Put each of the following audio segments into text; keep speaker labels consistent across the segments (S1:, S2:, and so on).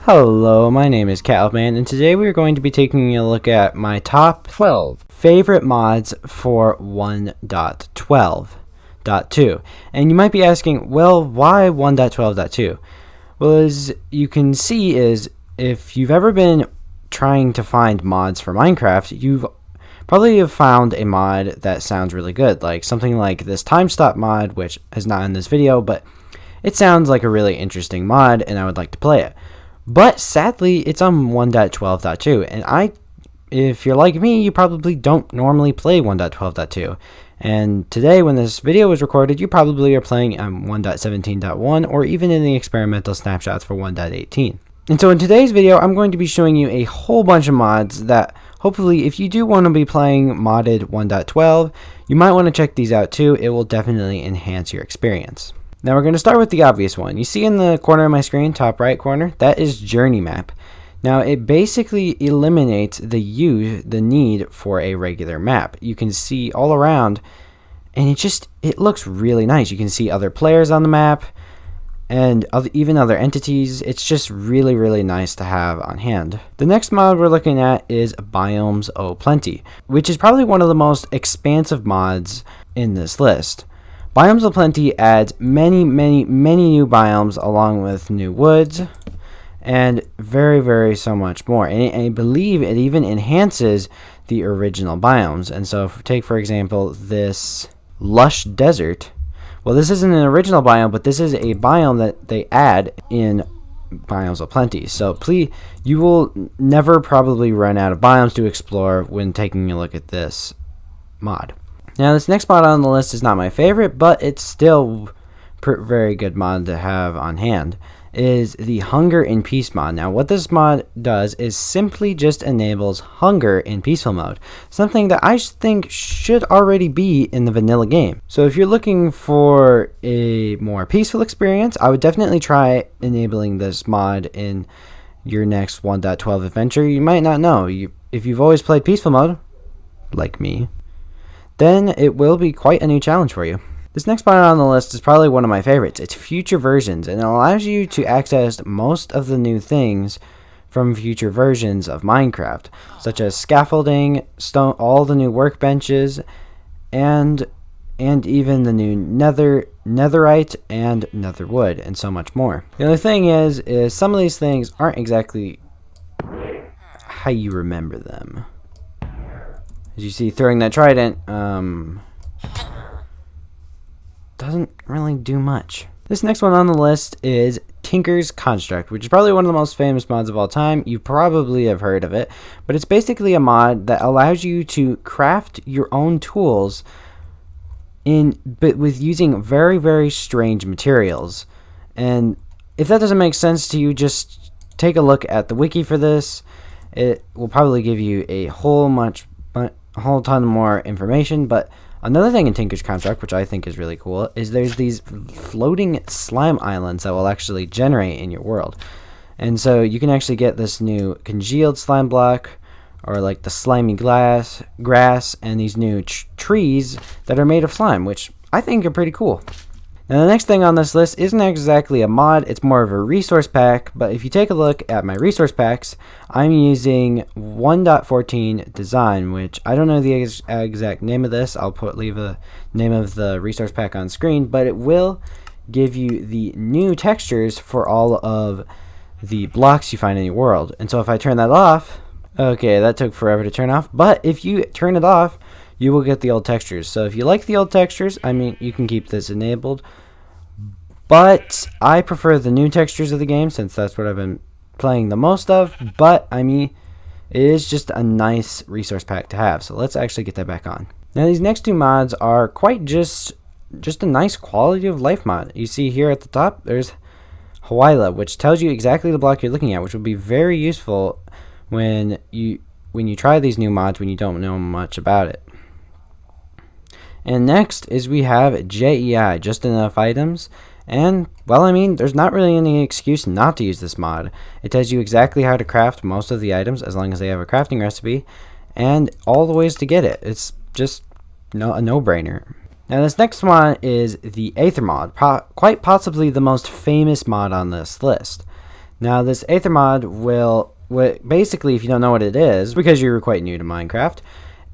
S1: Hello, my name is CATLOAFMAN, and today we are going to be taking a look at my top 12 favorite mods for 1.12.2. And you might be asking, well, why 1.12.2? Well, as you can see, is if you've ever been trying to find mods for Minecraft, you've probably have found a mod that sounds really good, like something like this time stop mod, which is not in this video, but it sounds like a really interesting mod, and I would like to play it. But sadly, it's on 1.12.2, and if you're like me, you probably don't normally play 1.12.2. And today, when this video was recorded, you probably are playing on 1.17.1 or even in the experimental snapshots for 1.18. And so in today's video, I'm going to be showing you a whole bunch of mods that hopefully, if you do want to be playing modded 1.12, you might want to check these out too. It will definitely enhance your experience. Now we're going to start with the obvious one. You see in the corner of my screen, top right corner, that is JourneyMap. Now it basically eliminates the need for a regular map. You can see all around, and it looks really nice. You can see other players on the map, and even other entities. It's just really, really nice to have on hand. The next mod we're looking at is Biomes Plenty, which is probably one of the most expansive mods in this list. Biomes Plenty adds many new biomes along with new woods and very so much more. And I believe it even enhances the original biomes. And so take for example this lush desert. Well, this isn't an original biome, but this is a biome that they add in Biomes Plenty. So please, you will never probably run out of biomes to explore when taking a look at this mod. Now, this next mod on the list is not my favorite, but it's still very good mod to have on hand, is the Hunger in Peace mod. Now, what this mod does is simply just enables hunger in peaceful mode, something that I think should already be in the vanilla game. So if you're looking for a more peaceful experience, I would definitely try enabling this mod in your next 1.12 adventure. You might not know. If you've always played peaceful mode, like me, then it will be quite a new challenge for you. This next mod on the list is probably one of my favorites. It's future versions, and it allows you to access most of the new things from future versions of Minecraft, such as scaffolding, all the new workbenches, and even the new netherite and netherwood, and so much more. The other thing is some of these things aren't exactly how you remember them. As you see, throwing that trident doesn't really do much. This next one on the list is Tinker's Construct, which is probably one of the most famous mods of all time. You probably have heard of it, but it's basically a mod that allows you to craft your own tools but with using very strange materials. And if that doesn't make sense to you, just take a look at the wiki for this. It will probably give you a whole ton more information. But another thing in Tinker's Construct, which I think is really cool, is there's these floating slime islands that will actually generate in your world. And so you can actually get this new congealed slime block, or like the slimy grass, and these new trees that are made of slime, which I think are pretty cool. Now the next thing on this list isn't exactly a mod, it's more of a resource pack, but if you take a look at my resource packs, I'm using 1.14 design, which I don't know the exact name of this. I'll leave a name of the resource pack on screen, but it will give you the new textures for all of the blocks you find in your world. And so if I turn that off, okay, that took forever to turn off, but if you turn it off, you will get the old textures. So if you like the old textures, I mean, you can keep this enabled. But I prefer the new textures of the game, since that's what I've been playing the most of. But, I mean, it is just a nice resource pack to have. So let's actually get that back on. Now, these next two mods are quite just a nice quality of life mod. You see here at the top, there's Hwyla, which tells you exactly the block you're looking at, which will be very useful when you try these new mods when you don't know much about it. And next is we have J.E.I, just enough items. And, well, I mean, there's not really any excuse not to use this mod. It tells you exactly how to craft most of the items as long as they have a crafting recipe, and all the ways to get it. It's just a no-brainer. Now this next one is the Aether mod, quite possibly the most famous mod on this list. Now this Aether mod will, basically, if you don't know what it is, because you're quite new to Minecraft,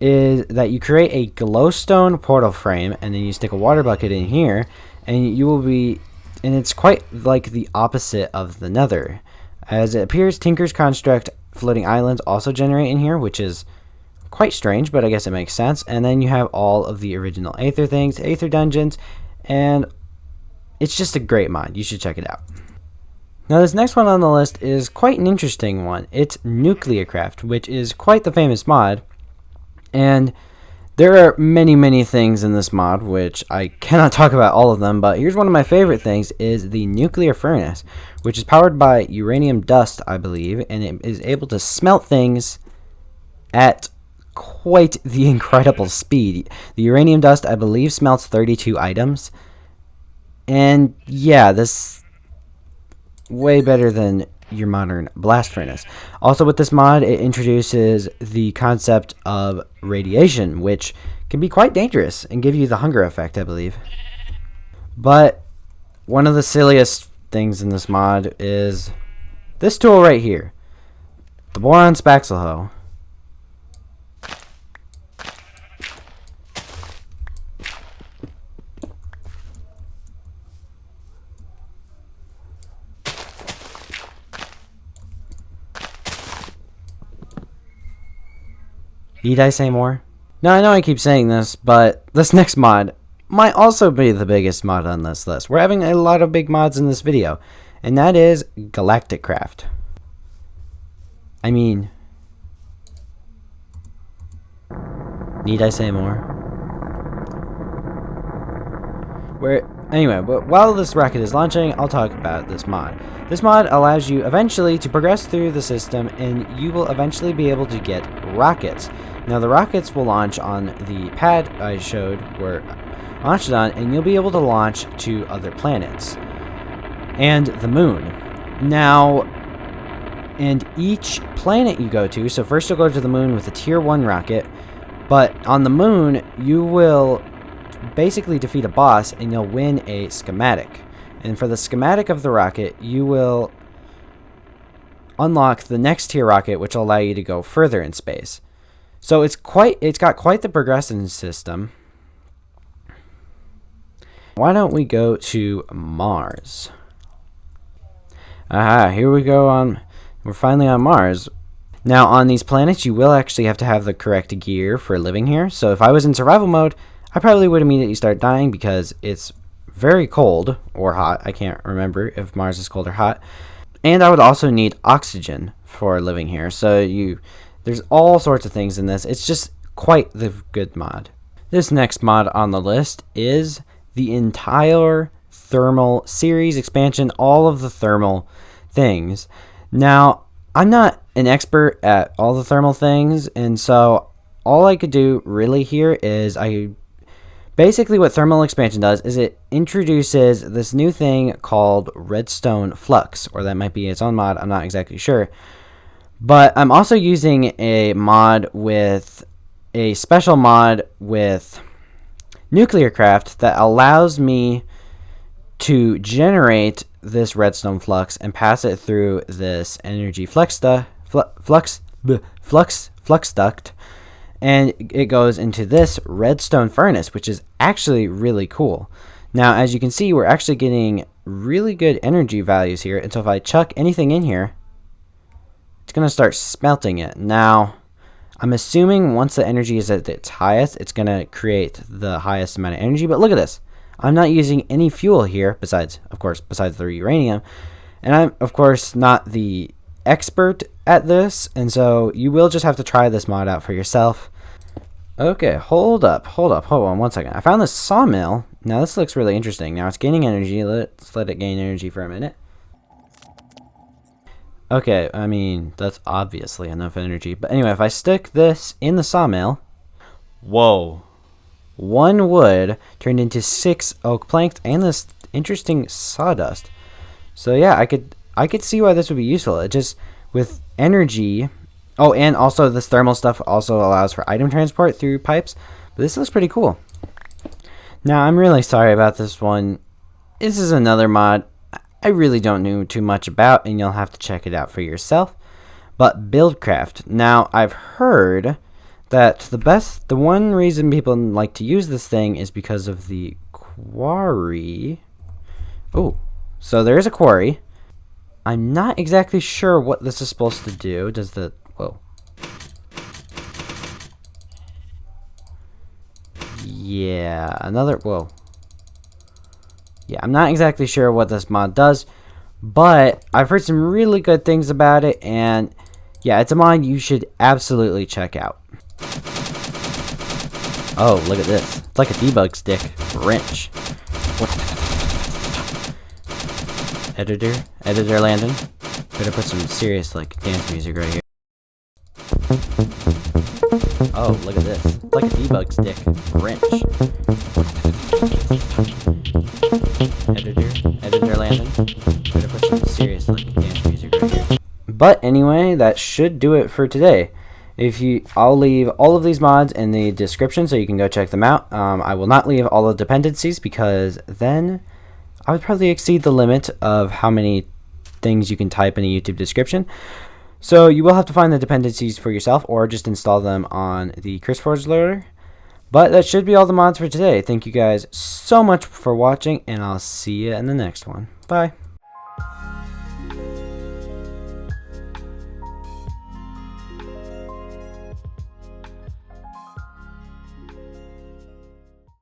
S1: is that you create a glowstone portal frame, and then you stick a water bucket in here, and you will be, and it's quite like the opposite of the Nether. As it appears, Tinker's construct floating islands also generate in here, which is quite strange, but I guess it makes sense. And then you have all of the original Aether things, Aether dungeons, and it's just a great mod. You should check it out. Now this next one on the list is quite an interesting one. It's NuclearCraft, which is quite the famous mod. And there are many things in this mod, which I cannot talk about all of them, but here's one of my favorite things is the nuclear furnace, which is powered by uranium dust, I believe, and it is able to smelt things at quite the incredible speed. The uranium dust, I believe, smelts 32 items. And yeah, this way better than your modern blast furnace. Also with this mod, it introduces the concept of radiation, which can be quite dangerous and give you the hunger effect, I believe. But one of the silliest things in this mod is this tool right here, the boron spaxel hoe. Need I say more? Now, I know I keep saying this, but this next mod might also be the biggest mod on this list. We're having a lot of big mods in this video, and that is Galacticraft. I mean, need I say more? Anyway, while this rocket is launching, I'll talk about this mod. This mod allows you eventually to progress through the system, and you will eventually be able to get rockets. Now the rockets will launch on the pad I showed where launched on, and you'll be able to launch to other planets and the moon. Now, and each planet you go to, so first you'll go to the moon with a tier 1 rocket, but on the moon you will basically defeat a boss and you'll win a schematic. And for the schematic of the rocket, you will unlock the next tier rocket, which will allow you to go further in space. So it's got quite the progression system. Why don't we go to Mars? Aha, here we go we're finally on Mars. Now on these planets, you will actually have to have the correct gear for living here. So if I was in survival mode, I probably would immediately start dying because it's very cold or hot. I can't remember if Mars is cold or hot. And I would also need oxygen for living here. So there's all sorts of things in this. It's just quite the good mod. This next mod on the list is the entire thermal series expansion, all of the thermal things. Now, I'm not an expert at all the thermal things, and so all I could do really here is basically what thermal expansion does is it introduces this new thing called redstone flux, or that might be its own mod, I'm not exactly sure. But I'm also using a special mod with NuclearCraft that allows me to generate this redstone flux and pass it through this energy flux duct, and it goes into this redstone furnace, which is actually really cool. Now, as you can see, we're actually getting really good energy values here, and so if I chuck anything in here, it's going to start smelting it. Now, I'm assuming once the energy is at its highest, it's going to create the highest amount of energy. But look at this. I'm not using any fuel here, besides the uranium. And I'm, of course, not the expert at this. And so you will just have to try this mod out for yourself. Okay, hold on 1 second. I found this sawmill. Now, this looks really interesting. Now, it's gaining energy. Let's let it gain energy for a minute. Okay, I mean, that's obviously enough energy. But anyway, if I stick this in the sawmill, whoa. 1 wood turned into 6 oak planks and this interesting sawdust. So yeah, I could see why this would be useful. It just, with energy, oh, and also this thermal stuff also allows for item transport through pipes. But this looks pretty cool. Now, I'm really sorry about this one. This is another mod. I really don't know too much about, and you'll have to check it out for yourself. But BuildCraft. Now, I've heard that the one reason people like to use this thing is because of the quarry. Oh, so there is a quarry. I'm not exactly sure what this is supposed to do. Does the... Whoa. Yeah, another... Whoa. Yeah, I'm not exactly sure what this mod does, but I've heard some really good things about it, and yeah, it's a mod you should absolutely check out. Oh, look at this. It's like a debug stick. Wrench. Editor Landon. Better put some serious, like, dance music right here. Oh, look at this. It's like a debug stick. Wrench. Editor Landon. Better put some serious, like, dance music right here. But anyway, that should do it for today. I'll leave all of these mods in the description so you can go check them out. I will not leave all the dependencies because then I would probably exceed the limit of how many things you can type in a YouTube description. So you will have to find the dependencies for yourself or just install them on the CurseForge loader. But that should be all the mods for today. Thank you guys so much for watching, and I'll see you in the next one. Bye.